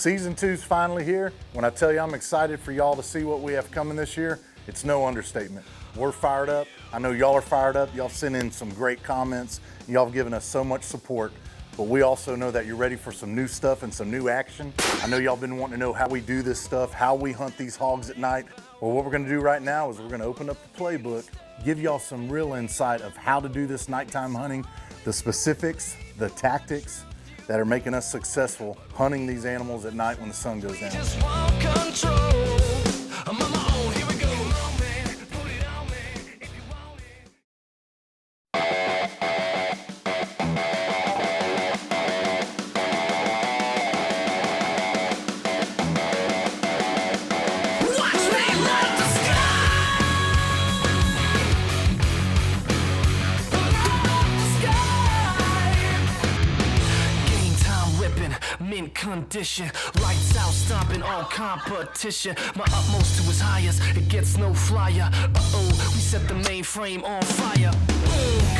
Season 2's finally here. When I tell you I'm excited for y'all to see what we have coming this year, it's no understatement. We're fired up. I know y'all are fired up. Y'all sent in some great comments. Y'all have given us so much support, but we also know that you're ready for some new stuff and some new action. I know y'all been wanting to know how we do this stuff, how we hunt these hogs at night. Well, what we're gonna do right now is we're gonna open up the playbook, give y'all some real insight of how to do this nighttime hunting, the specifics, the tactics that are making us successful hunting these animals at night when the sun goes down. Condition, lights out, stomping all competition. My utmost to his highest, it gets no flyer. We set the mainframe on fire.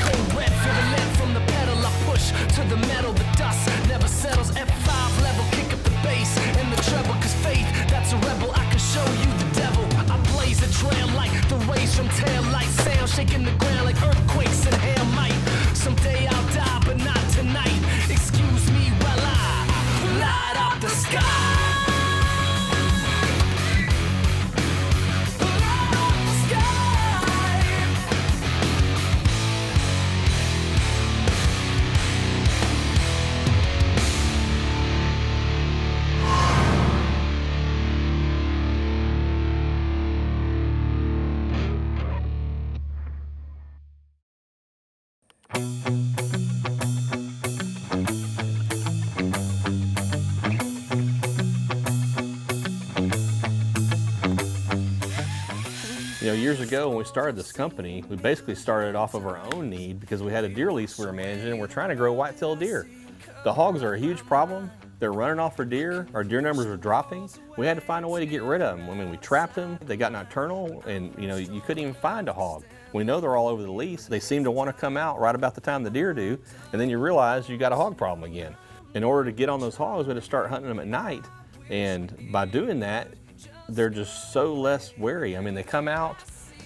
Cold red for the lead from the pedal. I push to the metal, the dust never settles. F5 level, kick up the bass and the treble. Cause faith, that's a rebel. I can show you the devil. I blaze a trail like the rays from tail light sound, shaking the ground like earthquakes and hail might. Someday I'll die, but not tonight. Excuse me while I light up the sky. You know, years ago when we started this company, we basically started off of our own need because we had a deer lease we were managing and we're trying to grow white-tailed deer. The hogs are a huge problem. They're running off for deer. Our deer numbers were dropping. We had to find a way to get rid of them. I mean, we trapped them. They got nocturnal and, you know, you couldn't even find a hog. We know they're all over the lease. They seem to want to come out right about the time the deer do. And then you realize you got a hog problem again. In order to get on those hogs, we had to start hunting them at night. And by doing that, they're just so less wary. I mean, they come out,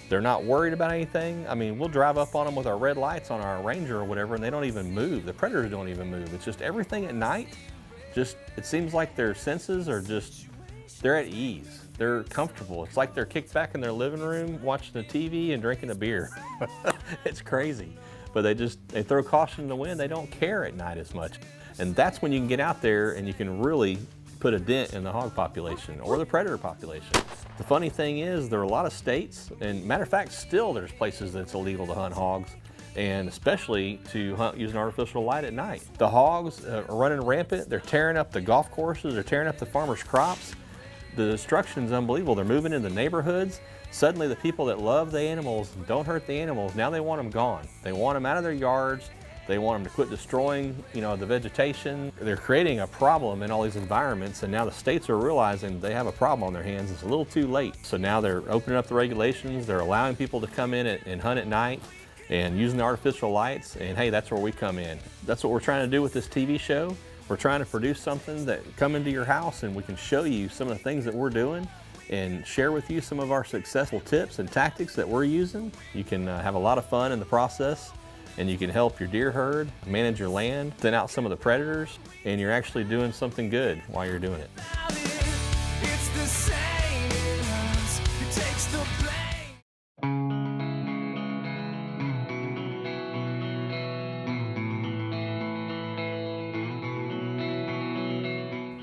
they're not worried about anything. I mean, we'll drive up on them with our red lights on our Ranger or whatever, and they don't even move. The predators don't even move. It's just everything at night, just, it seems like their senses are just, they're at ease. They're comfortable. It's like they're kicked back in their living room, watching the TV and drinking a beer. It's crazy. But they throw caution in the wind. They don't care at night as much. And that's when you can get out there and you can really put a dent in the hog population or the predator population. The funny thing is there are a lot of states, and matter of fact, still there's places that's illegal to hunt hogs, and especially to hunt using artificial light at night. The hogs are running rampant. They're tearing up the golf courses. They're tearing up the farmers' crops. The destruction is unbelievable. They're moving into neighborhoods. Suddenly the people that love the animals, don't hurt the animals, now they want them gone. They want them out of their yards. They want them to quit destroying, you know, the vegetation. They're creating a problem in all these environments, and now the states are realizing they have a problem on their hands. It's a little too late. So now they're opening up the regulations. They're allowing people to come in and hunt at night and using the artificial lights, and hey, that's where we come in. That's what we're trying to do with this TV show. We're trying to produce something that come into your house and we can show you some of the things that we're doing and share with you some of our successful tips and tactics that we're using. You can have a lot of fun in the process, and you can help your deer herd, manage your land, thin out some of the predators, and you're actually doing something good while you're doing it.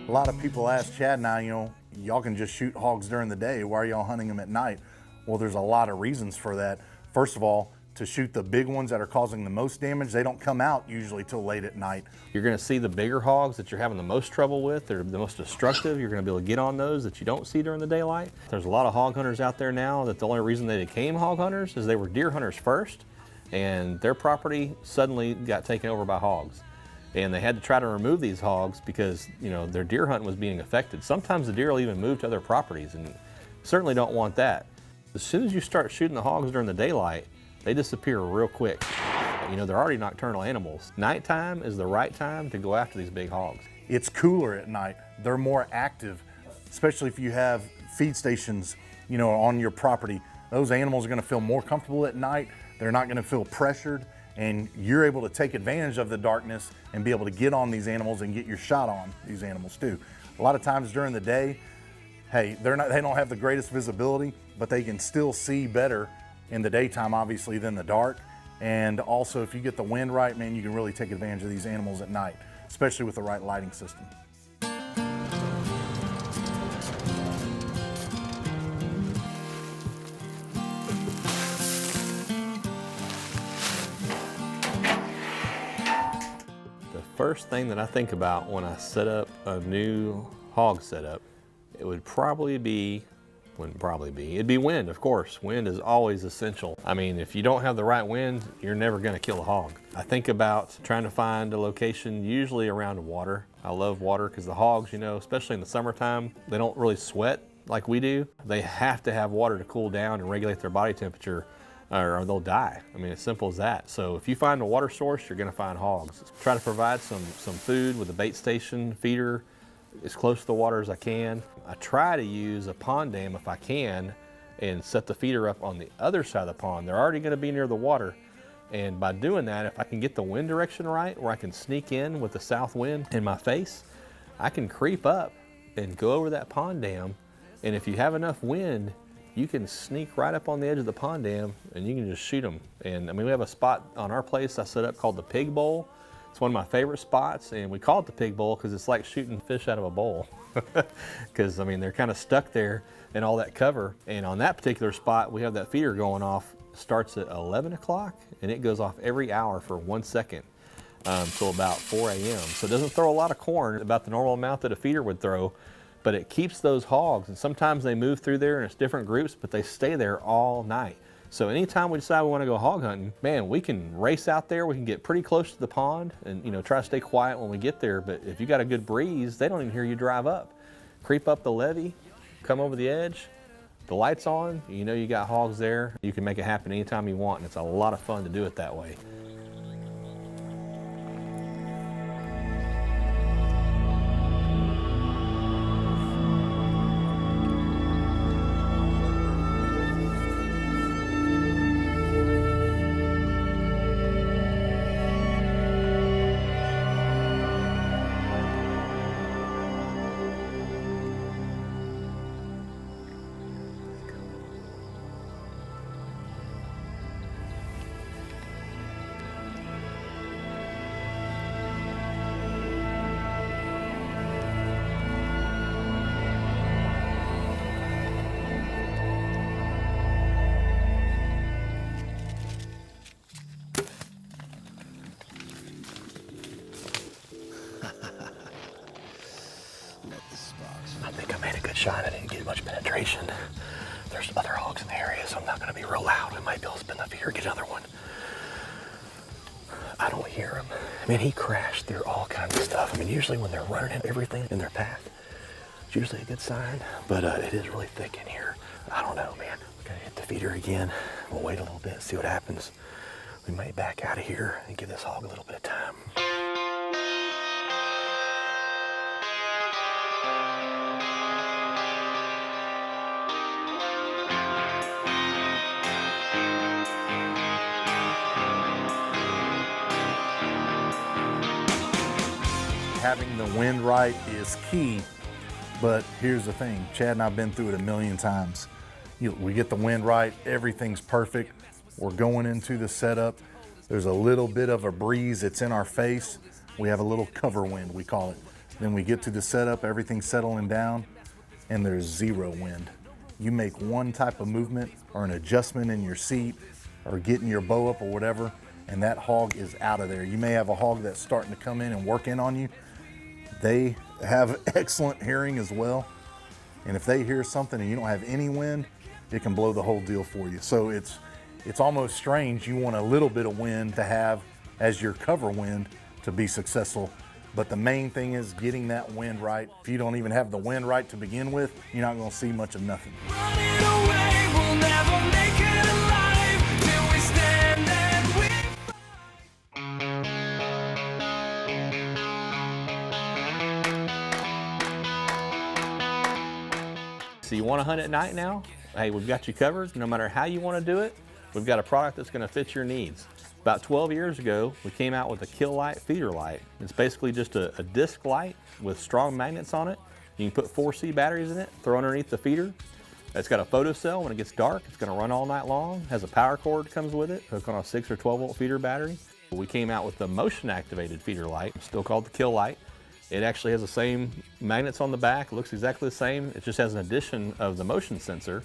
A lot of people ask Chad now, you know, y'all can just shoot hogs during the day. Why are y'all hunting them at night? Well, there's a lot of reasons for that. First of all, to shoot the big ones that are causing the most damage, they don't come out usually till late at night. You're gonna see the bigger hogs that you're having the most trouble with. They're the most destructive. You're gonna be able to get on those that you don't see during the daylight. There's a lot of hog hunters out there now that the only reason they became hog hunters is they were deer hunters first, and their property suddenly got taken over by hogs. And they had to try to remove these hogs because, you know, their deer hunting was being affected. Sometimes the deer will even move to other properties, and certainly don't want that. As soon as you start shooting the hogs during the daylight, they disappear real quick. You know, they're already nocturnal animals. Nighttime is the right time to go after these big hogs. It's cooler at night. They're more active, especially if you have feed stations, you know, on your property. Those animals are gonna feel more comfortable at night. They're not gonna feel pressured, and you're able to take advantage of the darkness and be able to get on these animals and get your shot on these animals too. A lot of times during the day, hey, they don't have the greatest visibility, but they can still see better in the daytime, obviously, than the dark. And also, if you get the wind right, man, you can really take advantage of these animals at night, especially with the right lighting system. The first thing that I think about when I set up a new hog setup, it would probably be, it'd be wind, of course. Wind is always essential. I mean, if you don't have the right wind, you're never gonna kill a hog. I think about trying to find a location usually around water. I love water because the hogs, you know, especially in the summertime, they don't really sweat like we do. They have to have water to cool down and regulate their body temperature, or they'll die. I mean, as simple as that. So if you find a water source, you're gonna find hogs. Try to provide some food with a bait station feeder as close to the water as I can. I try to use a pond dam if I can and set the feeder up on the other side of the pond. They're already gonna be near the water. And by doing that, if I can get the wind direction right, where I can sneak in with the south wind in my face, I can creep up and go over that pond dam. And if you have enough wind, you can sneak right up on the edge of the pond dam and you can just shoot them. And I mean, we have a spot on our place I set up called the Pig Bowl. It's one of my favorite spots, and we call it the Pig Bowl because it's like shooting fish out of a bowl. Because I mean, they're kind of stuck there in all that cover. And on that particular spot, we have that feeder going off, starts at 11 o'clock, and it goes off every hour for 1 second till about 4 a.m. So it doesn't throw a lot of corn, about the normal amount that a feeder would throw, but it keeps those hogs. And sometimes they move through there and it's different groups, but they stay there all night. So anytime we decide we want to go hog hunting, man, we can race out there, we can get pretty close to the pond and, you know, try to stay quiet when we get there. But if you got a good breeze, they don't even hear you drive up. Creep up the levee, come over the edge, the light's on, you know you got hogs there. You can make it happen anytime you want, and it's a lot of fun to do it that way. I think I made a good shot. I didn't get much penetration. There's other hogs in the area, so I'm not gonna be real loud. I might be able to spin the feeder, get another one. I don't hear him. I mean, he crashed through all kinds of stuff. I mean, usually when they're running everything in their path, it's usually a good sign, but it is really thick in here. I don't know, man. We're gonna hit the feeder again. We'll wait a little bit, see what happens. We might back out of here and give this hog a little bit of time. Having the wind right is key, but here's the thing, Chad and I have been through it a million times. We get the wind right, everything's perfect. We're going into the setup. There's a little bit of a breeze that's in our face. We have a little cover wind, we call it. Then we get to the setup, everything's settling down, and there's zero wind. You make one type of movement or an adjustment in your seat or getting your bow up or whatever, and that hog is out of there. You may have a hog that's starting to come in and work in on you. They have excellent hearing as well. And if they hear something and you don't have any wind, it can blow the whole deal for you. So it's almost strange. You want a little bit of wind to have as your cover wind to be successful. But the main thing is getting that wind right. If you don't even have the wind right to begin with, you're not gonna see much of nothing. Running away, we'll never make it alive till we stand and we so you want to hunt at night now? Hey, we've got you covered. No matter how you want to do it, we've got a product that's going to fit your needs. About 12 years ago, we came out with a kill light feeder light. It's basically just a disc light with strong magnets on it. You can put 4C batteries in it, throw underneath the feeder. It's got a photocell. When it gets dark, it's going to run all night long. Has a power cord that comes with it, hook on a 6 or 12 volt feeder battery. We came out with the motion activated feeder light, still called the kill light. It actually has the same magnets on the back, looks exactly the same. It just has an addition of the motion sensor,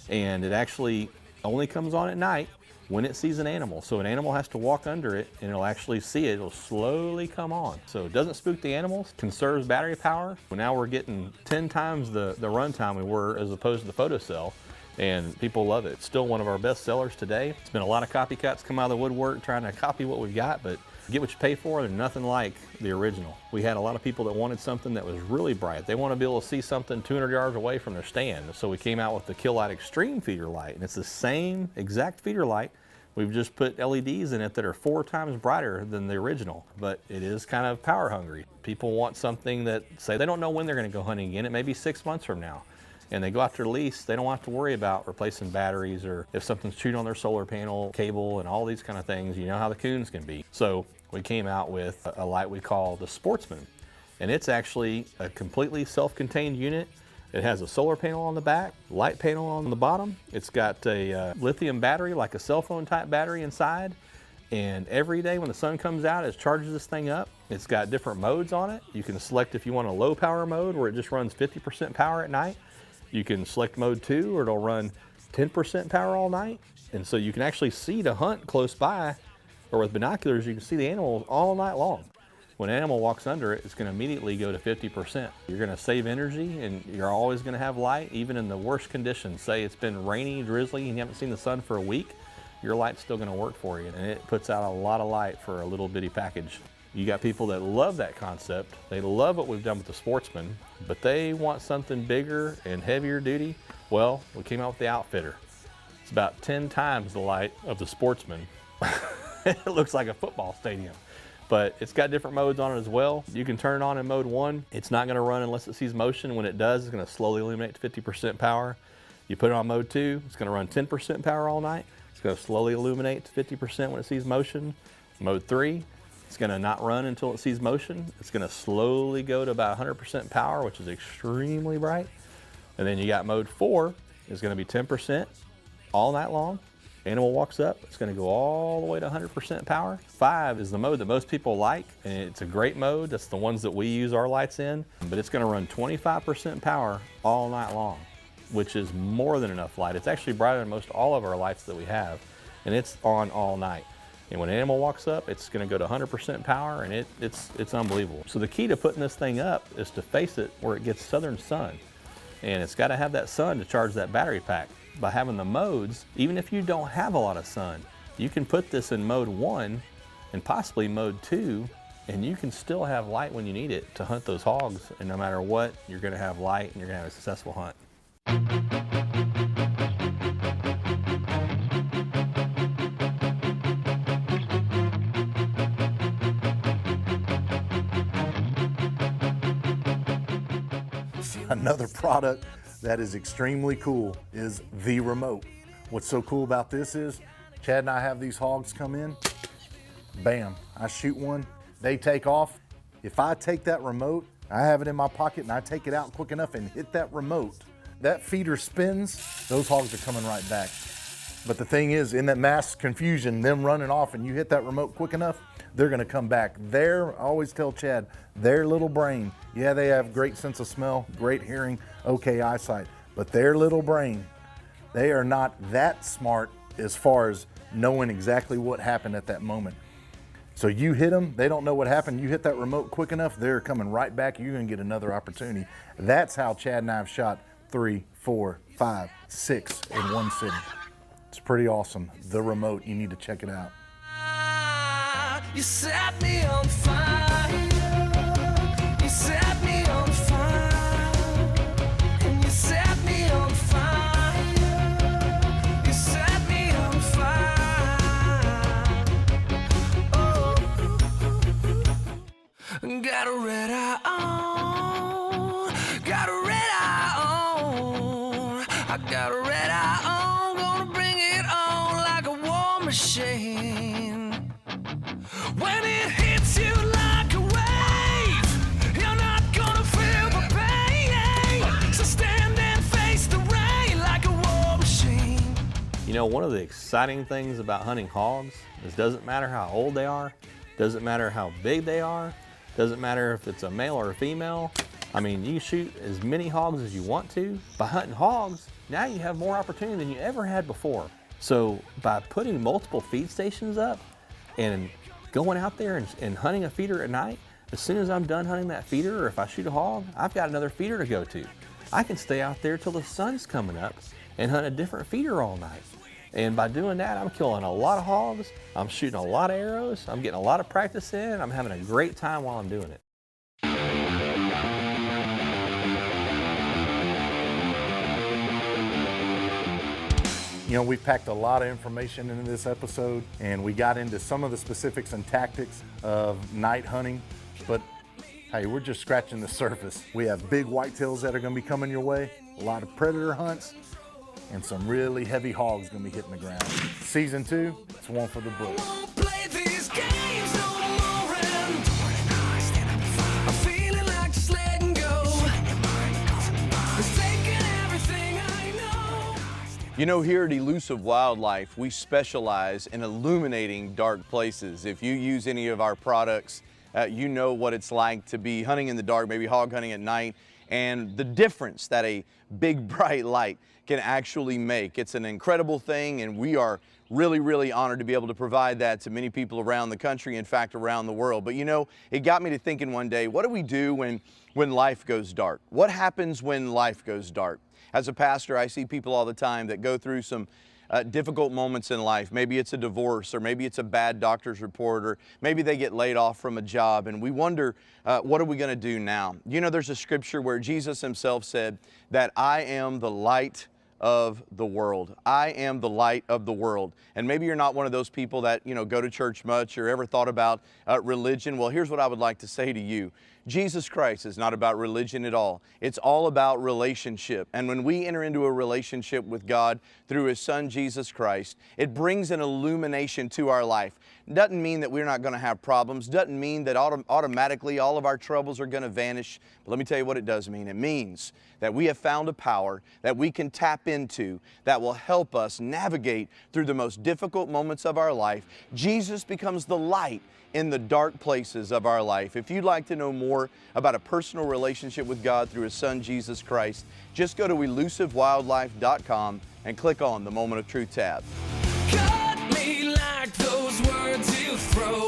and it actually only comes on at night when it sees an animal. So an animal has to walk under it and it'll actually see it. It'll slowly come on. So it doesn't spook the animals, conserves battery power. Well, now we're getting 10 times the run time we were as opposed to the photocell, and people love it. It's still one of our best sellers today. It's been a lot of copycats come out of the woodwork trying to copy what we've got, but get what you pay for. There's nothing like the original. We had a lot of people that wanted something that was really bright. They want to be able to see something 200 yards away from their stand. So we came out with the Kill Light Extreme feeder light, and it's the same exact feeder light. We've just put LEDs in it that are 4 times brighter than the original, but it is kind of power hungry. People want something that, say they don't know when they're going to go hunting again. It may be 6 months from now, and they go after the lease. They don't have to worry about replacing batteries or if something's chewed on their solar panel cable and all these kind of things. You know how the coons can be. So we came out with a light we call the Sportsman, and it's actually a completely self-contained unit. It has a solar panel on the back, light panel on the bottom. It's got a lithium battery, like a cell phone type battery inside. And every day when the sun comes out, it charges this thing up. It's got different modes on it. You can select if you want a low power mode where it just runs 50% power at night. You can select mode 2 or it'll run 10% power all night. And so you can actually see to hunt close by, or with binoculars, you can see the animals all night long. When an animal walks under it, it's going to immediately go to 50%. You're going to save energy, and you're always going to have light, even in the worst conditions. Say it's been rainy, drizzly, and you haven't seen the sun for a week, your light's still going to work for you, and it puts out a lot of light for a little bitty package. You got people that love that concept. They love what we've done with the Sportsman, but they want something bigger and heavier duty. Well, we came out with the Outfitter. It's about 10 times the light of the Sportsman. It looks like a football stadium, but it's got different modes on it as well. You can turn it on in mode 1. It's not going to run unless it sees motion. When it does, it's going to slowly illuminate to 50% power. You put it on mode 2, it's going to run 10% power all night. It's going to slowly illuminate to 50% when it sees motion. Mode 3, it's going to not run until it sees motion. It's going to slowly go to about 100% power, which is extremely bright. And then you got mode 4, is going to be 10% all night long. Animal walks up, it's going to go all the way to 100% power. 5 is the mode that most people like, and it's a great mode. That's the ones that we use our lights in, but it's going to run 25% power all night long, which is more than enough light. It's actually brighter than most all of our lights that we have, and it's on all night. And when an animal walks up, it's going to go to 100% power, and it's unbelievable. So the key to putting this thing up is to face it where it gets southern sun, and it's got to have that sun to charge that battery pack. By having the modes, even if you don't have a lot of sun, you can put this in mode 1 and possibly mode 2, and you can still have light when you need it to hunt those hogs. And no matter what, you're going to have light and you're going to have a successful hunt. Another product that is extremely cool is the remote. What's so cool about this is Chad and I have these hogs come in, bam, I shoot one, they take off. If I take that remote, I have it in my pocket and I take it out quick enough and hit that remote, that feeder spins, those hogs are coming right back. But the thing is, in that mass confusion, them running off and you hit that remote quick enough, they're gonna come back. I always tell Chad, their little brain, yeah, they have great sense of smell, great hearing, okay eyesight, but their little brain, they are not that smart as far as knowing exactly what happened at that moment. So you hit them, they don't know what happened, you hit that remote quick enough, they're coming right back, you're gonna get another opportunity. That's how Chad and I have shot 3, 4, 5, 6 in one sitting. It's pretty awesome. The remote, you need to check it out. You set me on fire. You set me on fire. And you set me on fire. You set me on fire. Oh, got a red eye on. Got a red eye on. Got a red eye on, gonna bring it on like a war machine. When it hits you like a wave, you're not gonna feel the pain. So stand and face the rain like a war machine. You know, one of the exciting things about hunting hogs is it doesn't matter how old they are, doesn't matter how big they are, doesn't matter if it's a male or a female. I mean, you shoot as many hogs as you want to. By hunting hogs, now you have more opportunity than you ever had before. So by putting multiple feed stations up and going out there and hunting a feeder at night, as soon as I'm done hunting that feeder, or if I shoot a hog, I've got another feeder to go to. I can stay out there till the sun's coming up and hunt a different feeder all night. And by doing that, I'm killing a lot of hogs, I'm shooting a lot of arrows, I'm getting a lot of practice in, and I'm having a great time while I'm doing it. You know, we packed a lot of information into this episode, and we got into some of the specifics and tactics of night hunting, but hey, we're just scratching the surface. We have big whitetails that are gonna be coming your way, a lot of predator hunts, and some really heavy hogs gonna be hitting the ground. Season 2, it's one for the books. Won't play these games no more, and I'm feeling like just letting go. It's taking everything I know. You know, here at Elusive Wildlife, we specialize in illuminating dark places. If you use any of our products, you know what it's like to be hunting in the dark, maybe hog hunting at night, and the difference that a big bright light can actually make. It's an incredible thing, and we are really, really honored to be able to provide that to many people around the country, in fact, around the world. But you know, it got me to thinking one day, what do we do when life goes dark? What happens when life goes dark? As a pastor, I see people all the time that go through some difficult moments in life. Maybe it's a divorce, or maybe it's a bad doctor's report, or maybe they get laid off from a job, and we wonder, what are we going to do now? You know, there's a scripture where Jesus himself said that I am the light of the world. I am the light of the world. And maybe you're not one of those people that, you know, go to church much or ever thought about religion. Well, here's what I would like to say to you. Jesus Christ is not about religion at all. It's all about relationship. And when we enter into a relationship with God through His Son, Jesus Christ, it brings an illumination to our life. Doesn't mean that we're not going to have problems. Doesn't mean that automatically all of our troubles are going to vanish. But let me tell you what it does mean. It means that we have found a power that we can tap into that will help us navigate through the most difficult moments of our life. Jesus becomes the light in the dark places of our life. If you'd like to know more about a personal relationship with God through His Son, Jesus Christ, just go to elusivewildlife.com and click on the Moment of Truth tab. Cut me like those words you throw.